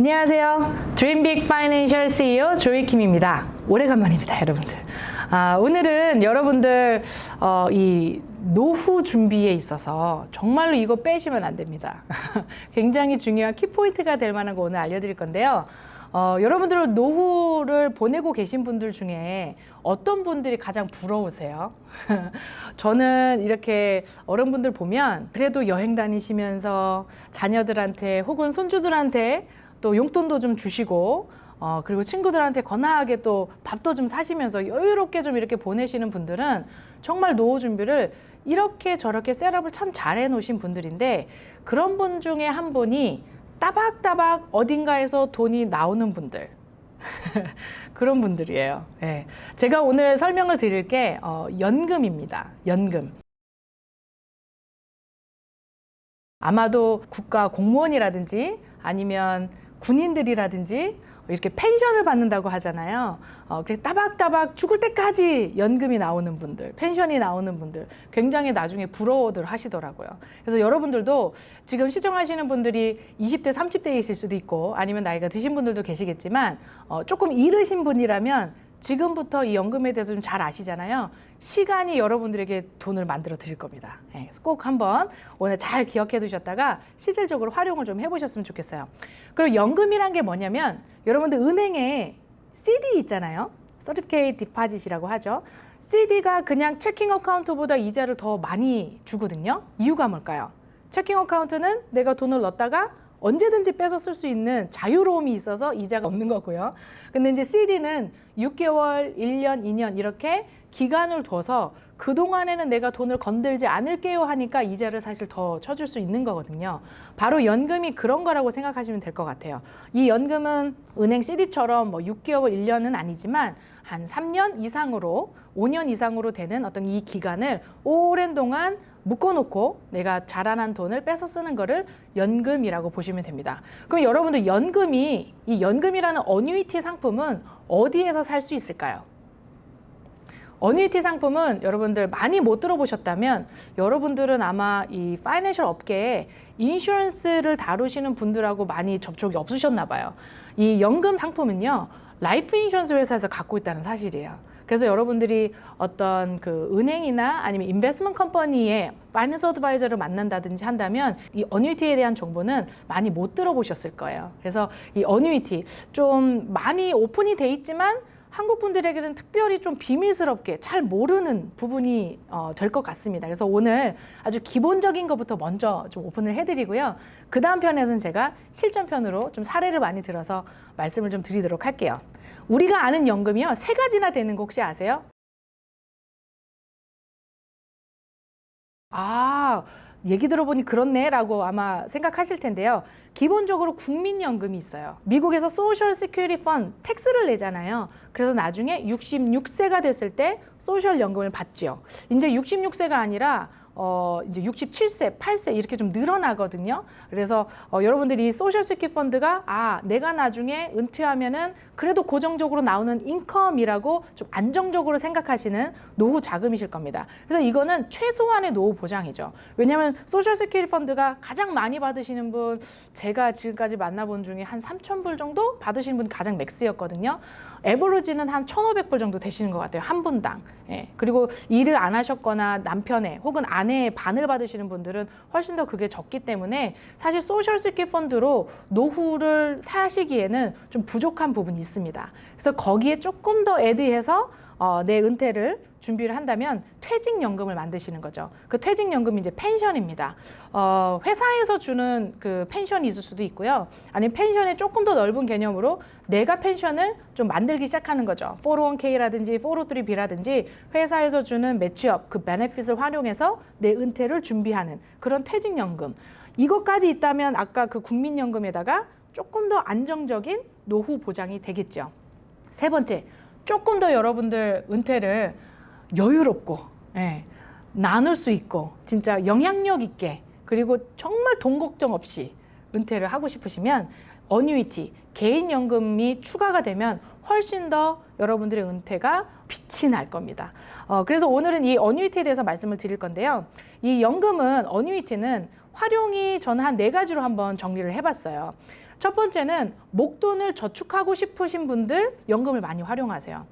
안녕하세요. Dream Big Financial CEO 조이킴입니다. 오래간만입니다, 여러분들. 오늘은 여러분들 이 노후 준비에 있어서 정말로 이거 빼시면 안 됩니다. 굉장히 중요한 키포인트가 될 만한 거 오늘 알려드릴 건데요. 여러분들은 노후를 보내고 계신 분들 중에 어떤 분들이 가장 부러우세요? 저는 이렇게 어른분들 보면 그래도 여행 다니시면서 자녀들한테 혹은 손주들한테 또 용돈도 좀 주시고 그리고 친구들한테 거나하게 또 밥도 좀 사시면서 여유롭게 좀 이렇게 보내시는 분들은 정말 노후 준비를 이렇게 저렇게 셋업을 참 잘해 놓으신 분들인데, 그런 분 중에 한 분이 따박따박 어딘가에서 돈이 나오는 분들 그런 분들이에요. 네. 제가 오늘 설명을 드릴 게 연금입니다. 연금. 아마도 국가 공무원이라든지 아니면 군인들이라든지 이렇게 펜션을 받는다고 하잖아요. 그래서 따박따박 죽을 때까지 연금이 나오는 분들, 펜션이 나오는 분들 굉장히 나중에 부러워들 하시더라고요. 그래서 여러분들도 지금 시청하시는 분들이 20대, 30대이실 수도 있고 아니면 나이가 드신 분들도 계시겠지만 조금 이르신 분이라면 지금부터 이 연금에 대해서 좀 잘 아시잖아요. 시간이 여러분들에게 돈을 만들어 드릴 겁니다. 그래서 꼭 한번 오늘 잘 기억해 두셨다가 실질적으로 활용을 좀 해보셨으면 좋겠어요. 그리고 연금이란 게 뭐냐면, 여러분들 은행에 CD 있잖아요. Certificate Deposit이라고 하죠. CD가 그냥 체킹 어카운트보다 이자를 더 많이 주거든요. 이유가 뭘까요? 체킹 어카운트는 내가 돈을 넣었다가 언제든지 빼서 쓸 수 있는 자유로움이 있어서 이자가 없는 거고요. 근데 이제 CD는 6개월, 1년, 2년 이렇게 기간을 둬서 그동안에는 내가 돈을 건들지 않을게요 하니까 이자를 사실 더 쳐줄 수 있는 거거든요. 바로 연금이 그런 거라고 생각하시면 될 것 같아요. 이 연금은 은행 CD처럼 뭐 6개월, 1년은 아니지만 한 3년 이상으로, 5년 이상으로 되는 어떤 이 기간을 오랜 동안 묶어놓고 내가 자라난 돈을 뺏어 쓰는 거를 연금이라고 보시면 됩니다. 그럼 여러분들 이 연금이라는 어뉴이티 상품은 어디에서 살 수 있을까요? 어뉴이티 상품은 여러분들 많이 못 들어보셨다면, 여러분들은 아마 이 파이낸셜 업계에 인슈런스를 다루시는 분들하고 많이 접촉이 없으셨나 봐요. 이 연금 상품은요, 라이프 인슈런스 회사에서 갖고 있다는 사실이에요. 그래서 여러분들이 어떤 그 은행이나 아니면 인베스트먼트 컴퍼니의 파이낸스 어드바이저를 만난다든지 한다면 이 어뉴이티에 대한 정보는 많이 못 들어보셨을 거예요. 그래서 이 어뉴이티 좀 많이 오픈이 돼 있지만 한국 분들에게는 특별히 좀 비밀스럽게 잘 모르는 부분이 될 것 같습니다. 그래서 오늘 아주 기본적인 것부터 먼저 좀 오픈을 해드리고요. 그 다음 편에서는 제가 실전편으로 좀 사례를 많이 들어서 말씀을 좀 드리도록 할게요. 우리가 아는 연금이요, 3가지나 되는 거 혹시 아세요? 얘기 들어보니 그렇네 라고 아마 생각하실 텐데요. 기본적으로 국민연금이 있어요. 미국에서 소셜 시큐리티 펀드 텍스를 내잖아요. 그래서 나중에 66세가 됐을 때 소셜 연금을 받죠. 이제 66세가 아니라 이제 67세, 8세 이렇게 좀 늘어나거든요. 그래서 여러분들이 소셜 시큐리티 펀드가 내가 나중에 은퇴하면은 그래도 고정적으로 나오는 인컴이라고 좀 안정적으로 생각하시는 노후 자금이실 겁니다. 그래서 이거는 최소한의 노후 보장이죠. 왜냐하면 소셜 시큐리티 펀드가 가장 많이 받으시는 분, 제가 지금까지 만나본 중에 한 3,000불 정도 받으시는 분이 가장 맥스였거든요. 에버리지는 한 1,500불 정도 되시는 것 같아요, 한 분당. 그리고 일을 안 하셨거나 남편의 혹은 아내의 반을 받으시는 분들은 훨씬 더 그게 적기 때문에 사실 소셜 시큐리티 펀드로 노후를 사시기에는 좀 부족한 부분이 있습니다. 그래서 거기에 조금 더 애드해서 내 은퇴를 준비를 한다면 퇴직연금을 만드시는 거죠. 그 퇴직연금이 이제 펜션입니다. 회사에서 주는 그 펜션이 있을 수도 있고요. 아니면 펜션의 조금 더 넓은 개념으로 내가 펜션을 좀 만들기 시작하는 거죠. 401k라든지 403b라든지 회사에서 주는 매치업, 그 베네핏을 활용해서 내 은퇴를 준비하는 그런 퇴직연금. 이것까지 있다면 아까 그 국민연금에다가 조금 더 안정적인 노후 보장이 되겠죠. 세 번째, 조금 더 여러분들 은퇴를 여유롭고 나눌 수 있고 진짜 영향력 있게, 그리고 정말 돈 걱정 없이 은퇴를 하고 싶으시면 어뉴이티, 개인연금이 추가가 되면 훨씬 더 여러분들의 은퇴가 빛이 날 겁니다. 그래서 오늘은 이 어뉴이티에 대해서 말씀을 드릴 건데요. 이 연금은, 어뉴이티는 활용이 저는 한 4가지로 한번 정리를 해봤어요. 첫 번째는 목돈을 저축하고 싶으신 분들 연금을 많이 활용하세요.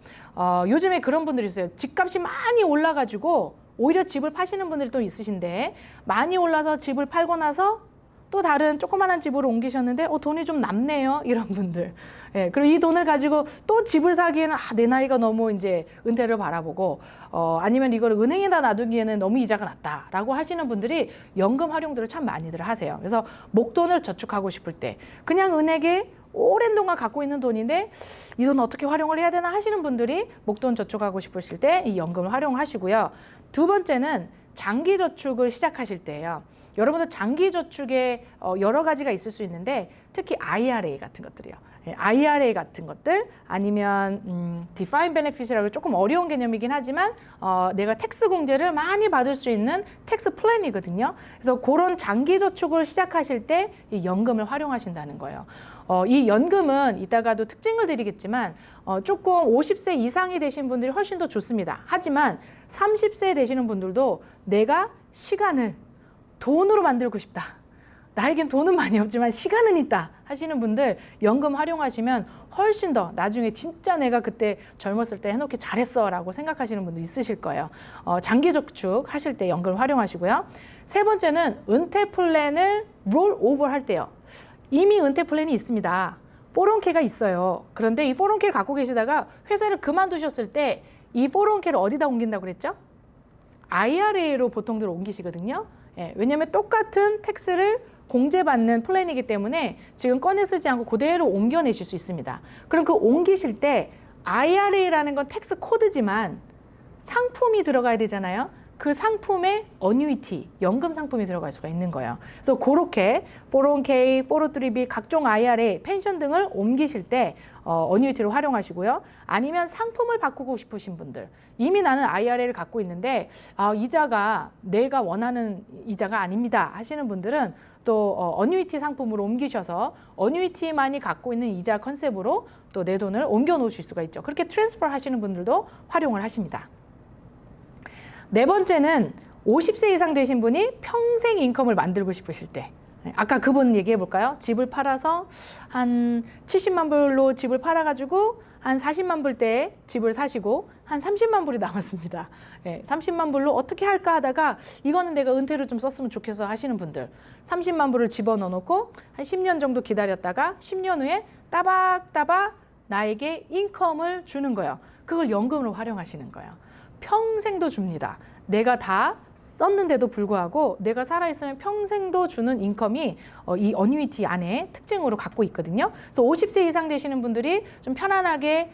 요즘에 그런 분들이 있어요. 집값이 많이 올라가지고 오히려 집을 파시는 분들이 또 있으신데 많이 올라서 집을 팔고 나서 또 다른 조그만한 집으로 옮기셨는데 돈이 좀 남네요. 이런 분들. 예, 그리고 이 돈을 가지고 또 집을 사기에는 내 나이가 너무 이제 은퇴를 바라보고 아니면 이걸 은행에다 놔두기에는 너무 이자가 낮다라고 하시는 분들이 연금 활용들을 참 많이들 하세요. 그래서 목돈을 저축하고 싶을 때 그냥 은행에 오랜 동안 갖고 있는 돈인데 이 돈 어떻게 활용을 해야 되나 하시는 분들이 목돈 저축하고 싶으실 때 이 연금을 활용하시고요. 두 번째는 장기 저축을 시작하실 때예요. 여러분들 장기 저축에 여러 가지가 있을 수 있는데 특히 IRA 같은 것들이요. IRA 같은 것들 아니면 Defined Benefit이라고 조금 어려운 개념이긴 하지만 내가 텍스 공제를 많이 받을 수 있는 텍스 플랜이거든요. 그래서 그런 장기 저축을 시작하실 때 이 연금을 활용하신다는 거예요. 이 연금은 이따가도 특징을 드리겠지만 조금 50세 이상이 되신 분들이 훨씬 더 좋습니다. 하지만 30세 되시는 분들도 내가 시간을 돈으로 만들고 싶다. 나에겐 돈은 많이 없지만 시간은 있다 하시는 분들 연금 활용하시면 훨씬 더 나중에 진짜 내가 그때 젊었을 때 해놓기 잘했어 라고 생각하시는 분도 있으실 거예요. 장기 저축 하실 때 연금을 활용하시고요. 세 번째는 은퇴 플랜을 롤 오버 할 때요. 이미 은퇴 플랜이 있습니다. 401k가 있어요. 그런데 이 401k를 갖고 계시다가 회사를 그만두셨을 때 이 401k를 어디다 옮긴다고 그랬죠? IRA로 보통들 옮기시거든요. 예, 왜냐하면 똑같은 텍스를 공제받는 플랜이기 때문에 지금 꺼내 쓰지 않고 그대로 옮겨내실 수 있습니다. 그럼 그 옮기실 때 IRA라는 건 텍스 코드지만 상품이 들어가야 되잖아요. 그 상품에 어뉴이티, 연금 상품이 들어갈 수가 있는 거예요. 그래서 그렇게 401k, 403b, 각종 IRA, 펜션 등을 옮기실 때 어뉴이티를 활용하시고요. 아니면 상품을 바꾸고 싶으신 분들, 이미 나는 IRA를 갖고 있는데 이자가 내가 원하는 이자가 아닙니다 하시는 분들은 또 어뉴이티 상품으로 옮기셔서 어뉴이티만이 갖고 있는 이자 컨셉으로 또 내 돈을 옮겨 놓으실 수가 있죠. 그렇게 트랜스퍼 하시는 분들도 활용을 하십니다. 네 번째는 50세 이상 되신 분이 평생 인컴을 만들고 싶으실 때, 아까 그분 얘기해 볼까요? 집을 팔아서 한 70만 불로 집을 팔아가지고 한 40만 불대에 집을 사시고 한 30만 불이 남았습니다. 30만 불로 어떻게 할까 하다가 이거는 내가 은퇴로 좀 썼으면 좋겠어 하시는 분들 30만 불을 집어넣어 놓고 한 10년 정도 기다렸다가 10년 후에 따박따박 나에게 인컴을 주는 거예요. 그걸 연금으로 활용하시는 거예요. 평생도 줍니다. 내가 다 썼는데도 불구하고 내가 살아있으면 평생도 주는 인컴이 이 어뉴이티 안에 특징으로 갖고 있거든요. 그래서 50세 이상 되시는 분들이 좀 편안하게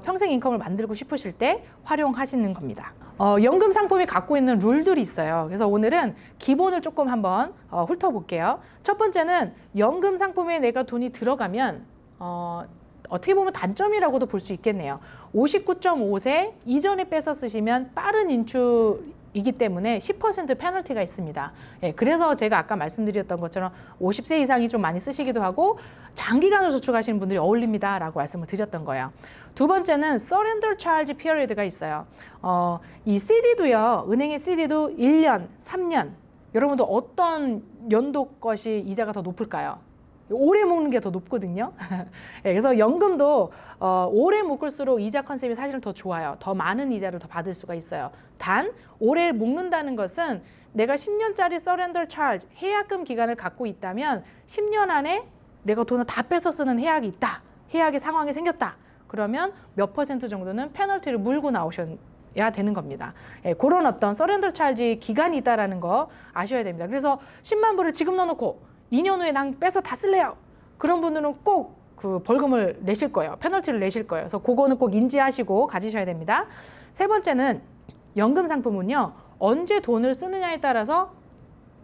평생 인컴을 만들고 싶으실 때 활용하시는 겁니다. 연금 상품이 갖고 있는 룰들이 있어요. 그래서 오늘은 기본을 조금 한번 훑어볼게요. 첫 번째는 연금 상품에 내가 돈이 들어가면 어떻게 보면 단점이라고도 볼 수 있겠네요. 59.5세 이전에 뺏어 쓰시면 빠른 인출이기 때문에 10% 페널티가 있습니다. 그래서 제가 아까 말씀드렸던 것처럼 50세 이상이 좀 많이 쓰시기도 하고 장기간으로 저축하시는 분들이 어울립니다 라고 말씀을 드렸던 거예요. 두 번째는 Surrender Charge Period가 있어요. 이 CD도요, 은행의 CD도 1년, 3년, 여러분도 어떤 연도 것이 이자가 더 높을까요? 오래 묶는 게 더 높거든요. 그래서 연금도 오래 묶을수록 이자 컨셉이 사실은 더 좋아요. 더 많은 이자를 더 받을 수가 있어요. 단 오래 묶는다는 것은 내가 10년짜리 서렌더 차지 해약금 기간을 갖고 있다면 10년 안에 내가 돈을 다 뺏어 쓰는 해약이 있다. 해약의 상황이 생겼다. 그러면 몇 % 정도는 페널티를 물고 나오셔야 되는 겁니다. 그런 어떤 서렌더 차지 기간이 있다는 거 아셔야 됩니다. 그래서 10만 불을 지금 넣어놓고 2년 후에 난 빼서 다 쓸래요. 그런 분들은 꼭 그 벌금을 내실 거예요. 페널티를 내실 거예요. 그래서 그거는 꼭 인지하시고 가지셔야 됩니다. 세 번째는 연금 상품은요. 언제 돈을 쓰느냐에 따라서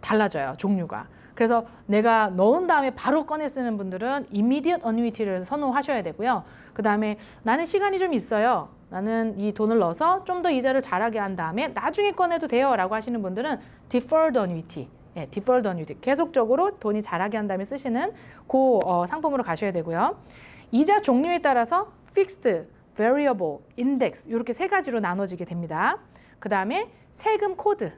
달라져요. 종류가. 그래서 내가 넣은 다음에 바로 꺼내 쓰는 분들은 immediate annuity를 선호하셔야 되고요. 그 다음에 나는 시간이 좀 있어요. 나는 이 돈을 넣어서 좀 더 이자를 잘하게 한 다음에 나중에 꺼내도 돼요 라고 하시는 분들은 deferred annuity. 디폴트 어뉴이티 계속적으로 돈이 자라게 한 다음에 쓰시는 그 상품으로 가셔야 되고요. 이자 종류에 따라서 fixed, variable, index 이렇게 세 가지로 나눠지게 됩니다. 그 다음에 세금 코드,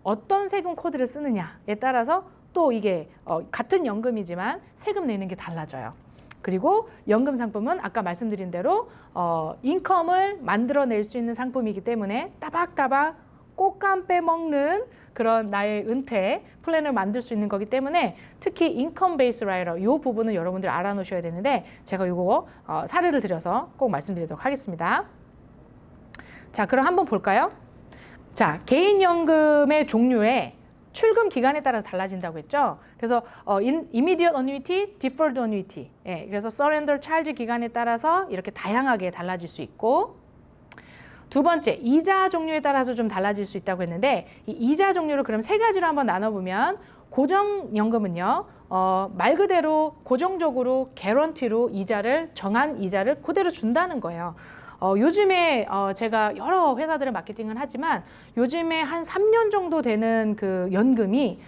어떤 세금 코드를 쓰느냐에 따라서 또 이게 같은 연금이지만 세금 내는 게 달라져요. 그리고 연금 상품은 아까 말씀드린 대로 인컴을 만들어낼 수 있는 상품이기 때문에 따박따박 꽃감 빼먹는 그런 나의 은퇴 플랜을 만들 수 있는 거기 때문에 특히 인컴 베이스 라이더 이 부분은 여러분들 알아놓으셔야 되는데 제가 이거 사례를 들여서 꼭 말씀드리도록 하겠습니다. 자, 그럼 한번 볼까요? 자, 개인연금의 종류에 출금 기간에 따라서 달라진다고 했죠. 그래서 immediate annuity, deferred annuity. 예, 그래서 surrender charge 기간에 따라서 이렇게 다양하게 달라질 수 있고, 두 번째, 이자 종류에 따라서 좀 달라질 수 있다고 했는데 이 이자 종류를 그럼 세 가지로 한번 나눠보면 고정연금은요. 말 그대로 고정적으로 개런티로 이자를 정한 이자를 그대로 준다는 거예요. 요즘에 제가 여러 회사들을 마케팅을 하지만 요즘에 한 3년 정도 되는 그 연금이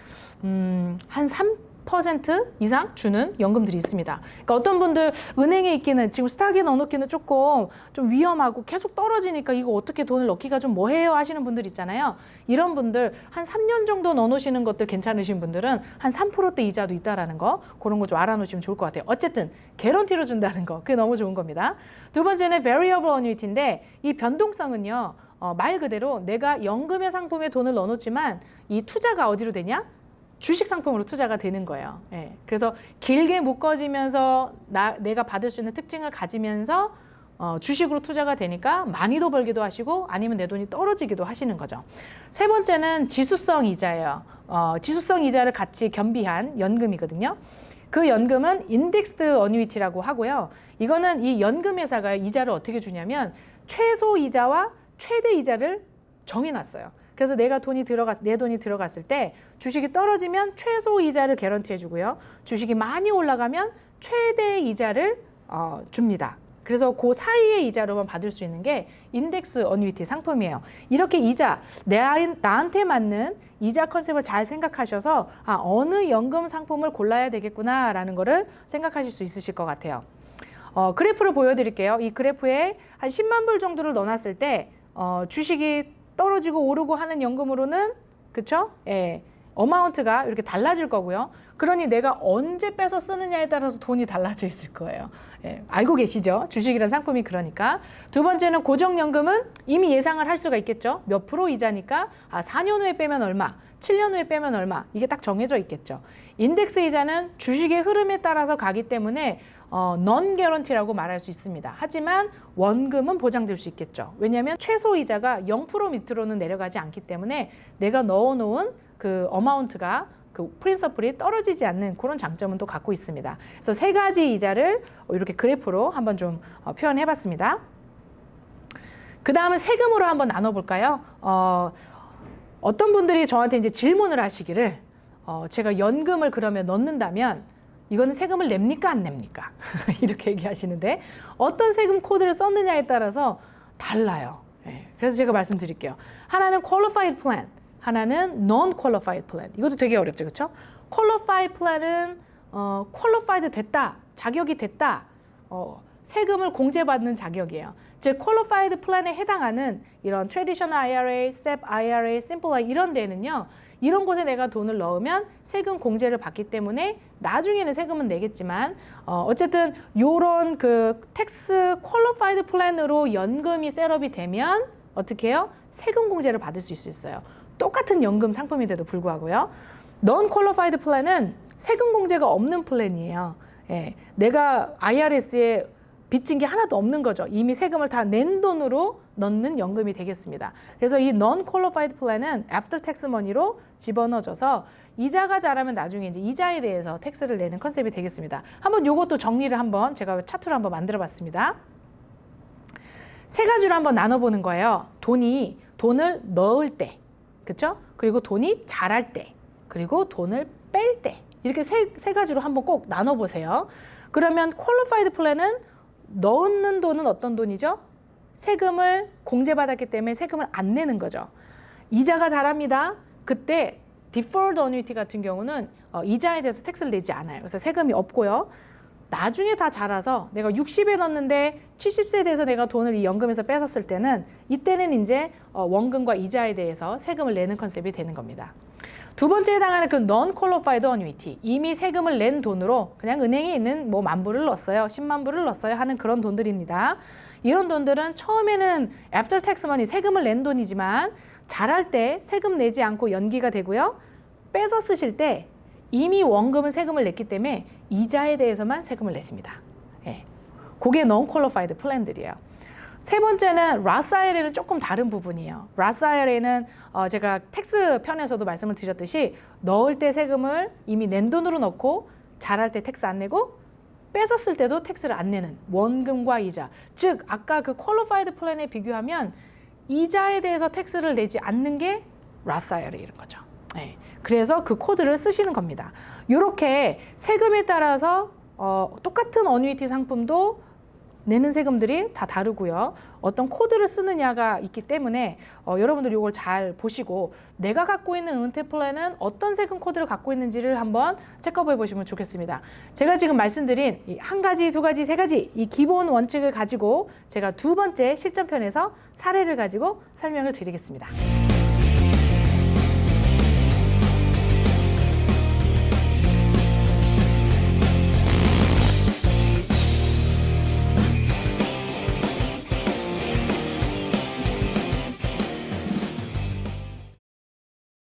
한 3% 이상 주는 연금들이 있습니다. 그러니까 어떤 분들 은행에 있기는 지금 스탁에 넣어놓기는 조금 좀 위험하고 계속 떨어지니까 이거 어떻게 돈을 넣기가 좀 뭐해요 하시는 분들 있잖아요. 이런 분들 한 3년 정도 넣어놓으시는 것들 괜찮으신 분들은 한 3%대 이자도 있다라는 거 그런 거 좀 알아놓으시면 좋을 것 같아요. 어쨌든 개런티로 준다는 거 그게 너무 좋은 겁니다. 두 번째는 variable annuity인데 이 변동성은요. 말 그대로 내가 연금의 상품에 돈을 넣어놓지만 이 투자가 어디로 되냐? 주식 상품으로 투자가 되는 거예요. 예. 그래서 길게 묶어지면서 내가 받을 수 있는 특징을 가지면서 주식으로 투자가 되니까 많이도 벌기도 하시고 아니면 내 돈이 떨어지기도 하시는 거죠. 세 번째는 지수성 이자예요. 지수성 이자를 같이 겸비한 연금이거든요. 그 연금은 인덱스드 어뉴이티라고 하고요. 이거는 이 연금 회사가 이자를 어떻게 주냐면 최소 이자와 최대 이자를 정해놨어요. 그래서 내 돈이 들어갔을 때 주식이 떨어지면 최소 이자를 개런티 해주고요. 주식이 많이 올라가면 최대 이자를 줍니다. 그래서 그 사이의 이자로만 받을 수 있는 게 인덱스 어뉴이티 상품이에요. 이렇게 이자, 나한테 맞는 이자 컨셉을 잘 생각하셔서 어느 연금 상품을 골라야 되겠구나라는 거를 생각하실 수 있으실 것 같아요. 그래프를 보여드릴게요. 이 그래프에 한 10만 불 정도를 넣어놨을 때 주식이 떨어지고 오르고 하는 연금으로는 그쵸? 예, 어마운트가 이렇게 달라질 거고요. 그러니 내가 언제 빼서 쓰느냐에 따라서 돈이 달라져 있을 거예요. 예, 알고 계시죠? 주식이란 상품이 그러니까. 두 번째는 고정연금은 이미 예상을 할 수가 있겠죠. 몇 프로 이자니까 4년 후에 빼면 얼마, 7년 후에 빼면 얼마 이게 딱 정해져 있겠죠. 인덱스 이자는 주식의 흐름에 따라서 가기 때문에 non guarantee라고 말할 수 있습니다. 하지만 원금은 보장될 수 있겠죠. 왜냐하면 최소 이자가 0% 밑으로는 내려가지 않기 때문에 내가 넣어놓은 그 어마운트가 그 프린서플이 떨어지지 않는 그런 장점은 또 갖고 있습니다. 그래서 세 가지 이자를 이렇게 그래프로 한번 좀 표현해봤습니다. 그 다음은 세금으로 한번 나눠볼까요? 어떤 분들이 저한테 이제 질문을 하시기를 제가 연금을 그러면 넣는다면 이거는 세금을 냅니까 안 냅니까? 이렇게 얘기하시는데 어떤 세금 코드를 썼느냐에 따라서 달라요. 네, 그래서 제가 말씀드릴게요. 하나는 qualified plan, 하나는 non-qualified plan. 이것도 되게 어렵죠, 그렇죠? qualified plan은 qualified 됐다, 자격이 됐다, 세금을 공제받는 자격이에요. 즉 qualified plan에 해당하는 이런 traditional IRA, SEP IRA, simple IRA 이런 데는요. 이런 곳에 내가 돈을 넣으면 세금 공제를 받기 때문에 나중에는 세금은 내겠지만 어쨌든 요런 그 텍스 퀄리파이드 플랜으로 연금이 셋업이 되면 어떻게 해요? 세금 공제를 받을 수 있어요. 똑같은 연금 상품인데도 불구하고요. non qualified 플랜은 세금 공제가 없는 플랜이에요. 예, 내가 IRS에 빚진 게 하나도 없는 거죠. 이미 세금을 다 낸 돈으로 넣는 연금이 되겠습니다. 그래서 이 non-qualified plan은 after tax money로 집어넣어줘서 이자가 자라면 나중에 이제 이자에 대해서 텍스를 내는 컨셉이 되겠습니다. 한번 요것도 정리를 한번 제가 차트로 한번 만들어봤습니다. 세 가지로 한번 나눠보는 거예요. 돈을 넣을 때, 그렇죠? 그리고 돈이 자랄 때, 그리고 돈을 뺄 때 이렇게 세 가지로 한번 꼭 나눠보세요. 그러면 qualified plan은 넣는 돈은 어떤 돈이죠? 세금을 공제받았기 때문에 세금을 안 내는 거죠. 이자가 자랍니다. 그때 deferred annuity 같은 경우는 이자에 대해서 텍스를 내지 않아요. 그래서 세금이 없고요. 나중에 다 자라서 내가 60에 넣었는데 70세에 대해서 내가 돈을 이 연금에서 뺏었을 때는 이때는 이제 원금과 이자에 대해서 세금을 내는 컨셉이 되는 겁니다. 두 번째에 해당하는 그 non-qualified annuity, 이미 세금을 낸 돈으로 그냥 은행에 있는 뭐 10,000불을 넣었어요, 10만 불을 넣었어요 하는 그런 돈들입니다. 이런 돈들은 처음에는 after tax money, 세금을 낸 돈이지만 자랄 때 세금 내지 않고 연기가 되고요. 빼서 쓰실 때 이미 원금은 세금을 냈기 때문에 이자에 대해서만 세금을 내십니다. 예. 그게 non-qualified 플랜들이에요. 세 번째는 Roth IRA는 조금 다른 부분이에요. Roth IRA는 제가 텍스 편에서도 말씀을 드렸듯이 넣을 때 세금을 이미 낸 돈으로 넣고 자랄 때 텍스 안 내고 빼서 쓸 때도 텍스를 안 내는 원금과 이자. 즉 아까 그 퀄리파이드 플랜에 비교하면 이자에 대해서 텍스를 내지 않는 게 Roth IRA인 거죠. 네. 그래서 그 코드를 쓰시는 겁니다. 이렇게 세금에 따라서 똑같은 어뉴이티 상품도 내는 세금들이 다 다르고요. 어떤 코드를 쓰느냐가 있기 때문에 여러분들 이걸 잘 보시고 내가 갖고 있는 은퇴 플랜은 어떤 세금 코드를 갖고 있는지를 한번 체크해 보시면 좋겠습니다. 제가 지금 말씀드린 이 한 가지, 두 가지, 세 가지 이 기본 원칙을 가지고 제가 두 번째 실전편에서 사례를 가지고 설명을 드리겠습니다.